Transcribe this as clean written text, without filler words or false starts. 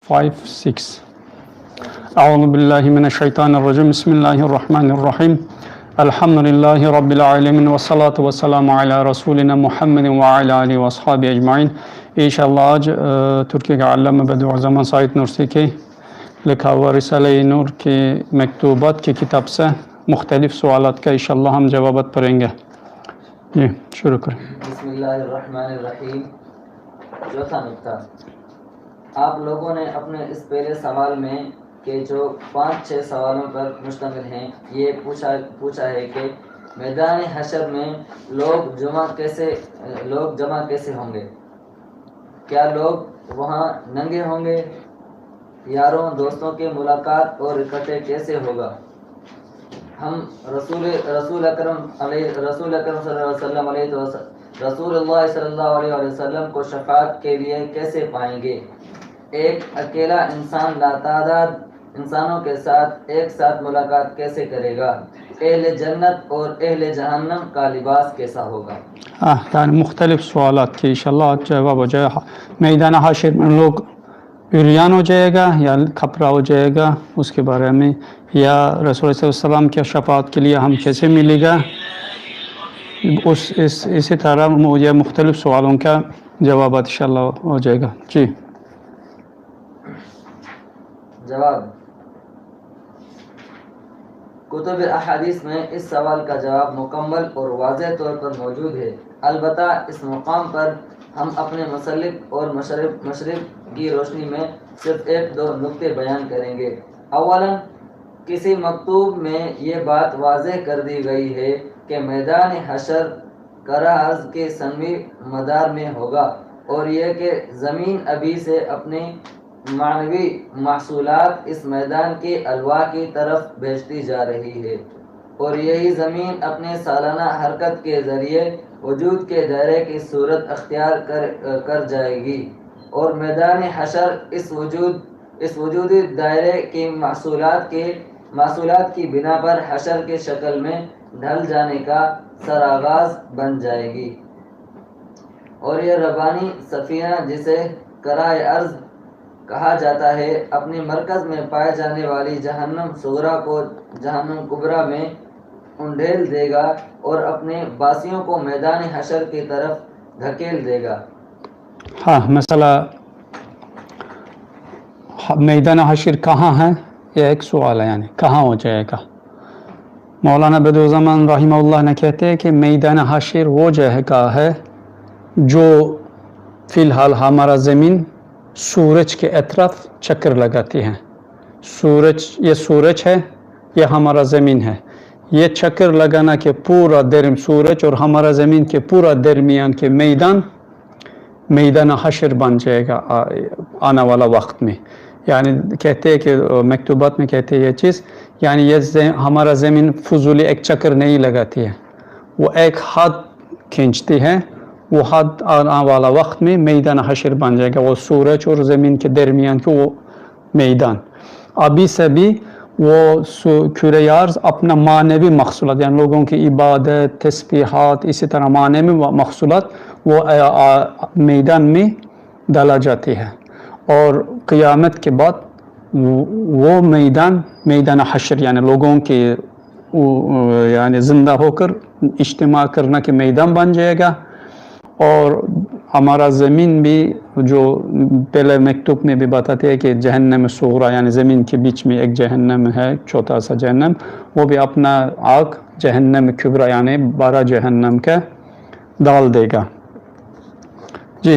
5, 6. أعوذ بالله من الشيطان الرجيم. بسم الله الرحمن الرحيم. الحمد لله رب العالمين والصلاة والسلام على رسولنا محمد وعلى آله وأصحابه أجمعين. इंशाअल्लाह आज तुर्की का अल्लामा बदिउज़्ज़मान सईद नूरसी के लिखा हुआ रिसाले नूर के मकतूबात की किताब से मुख्तलिफ सवालात का इंशाअल्लाह हम जवाबात पढ़ेंगे. जी शुरू करें. बिस्मिल्लाहिर्रहमानिर्रहीम. चौथा नुक्ता, आप लोगों ने अपने इस पहले सवाल में के जो 5-6 सवालों पर मुश्तमिल हैं ये पूछा है कि मैदान हशर में लोग जमा कैसे होंगे. क्या लोग वहाँ नंगे होंगे? यारों दोस्तों के मुलाकात और इकट्ठे कैसे होगा? हम रसूल अकरम सल्लल्लाहु अलैहि वसल्लम को शफाअत के लिए कैसे पाएंगे? एक अकेला इंसान लातादाद इंसानों के साथ एक साथ मुलाकात कैसे करेगा? अहले जन्नत और अहले जहन्नम का लिबास कैसा होगा? यानी मुख्तलिफ सवालात के इंशाअल्लाह जवाब हो जाए. मैदान हाशिर में लोग उरियान हो जाएगा या खपरा हो जाएगा उसके बारे में, या रसूल सल्लल्लाहु अलैहि वसल्लम के शफाअत के लिए हम कैसे मिलेगा, इसी तरह मुझे मुख्तलिफ सवालों का जवाब इंशाअल्लाह हो जाएगा. जी जवाब. कुतुब अहादीस में इस सवाल का जवाब मुकम्मल और वाज़ेह तौर पर मौजूद है. अलबत्ता इस मुकाम पर हम अपने मसलिक और मशरिक की रोशनी में सिर्फ 1-2 नुक्ते बयान करेंगे. अव्वलन, किसी मकतूब में ये बात वाज़ेह कर दी गई है कि मैदान हशर कराज के सनवी मदार में होगा और यह कि ज़मीन अभी से अपने मानवी महसूलात इस मैदान के अलवा की तरफ भेजती जा रही है और यही ज़मीन अपने सालाना हरकत के ज़रिए वजूद के दायरे की सूरत अख्तियार कर जाएगी और मैदान हशर इस वजूदी दायरे की महसूलात की बिना पर हशर के शक्ल में ढल जाने का सरागाज बन जाएगी और यह रबानी सफीना जिसे कराए अर्ज कहा जाता है अपने मरकज़ में पाए जाने वाली जहन्नम सुगरा को जहन्नम कुबरा में उंडेल देगा और अपने बासियों को मैदान हशर की तरफ धकेल देगा. हाँ, मसला मैदान हशर कहाँ है, यह एक सवाल है. यानी कहाँ हो जाएगा. मौलाना बदिउज़्ज़मान रहिमहुल्लाह ने कहते हैं कि मैदान हशर वो जगह है जो फ़िलहाल हमारा ज़मीन सूरज के अतराफ चक्कर लगाती है. ये सूरज है, ये हमारा ज़मीन है. ये चक्कर लगाना के पूरा दरम सूरज और हमारा ज़मीन के पूरा दरमियान के मैदान हशर बन जाएगा आने वाला वक्त में. यानी कहते हैं कि मकतूबात में कहते हैं ये चीज़, यानी ये हमारा ज़मीन फजूली एक चक्कर नहीं लगाती है, वो एक हद खींचती है. वो हद आने वाला वक्त में मैदान हशर बन जाएगा. वो सूरज और ज़मीन के दरमियान के वो मैदान. अभी से भी वो कुरे अर्ज़ अपना मानवी मखसूलात यानी लोगों की इबादत तस्बीहात इसी तरह मानवी मखसूलात वो मैदान में डाला जाती है और क़यामत के बाद वो मैदान हशर यानी लोगों के यानी ज़िंदा होकर इज्तिमा करने के मैदान बन जाएगा. और हमारा ज़मीन भी जो पहले मकतूब में भी बताते हैं कि जहन्नम सुगरा यानी ज़मीन के बीच में एक जहन्नम है, छोटा सा जहन्नम, वो भी अपना आग जहन्नम कुबरा यानी 12 जहन्नम का डाल देगा. जी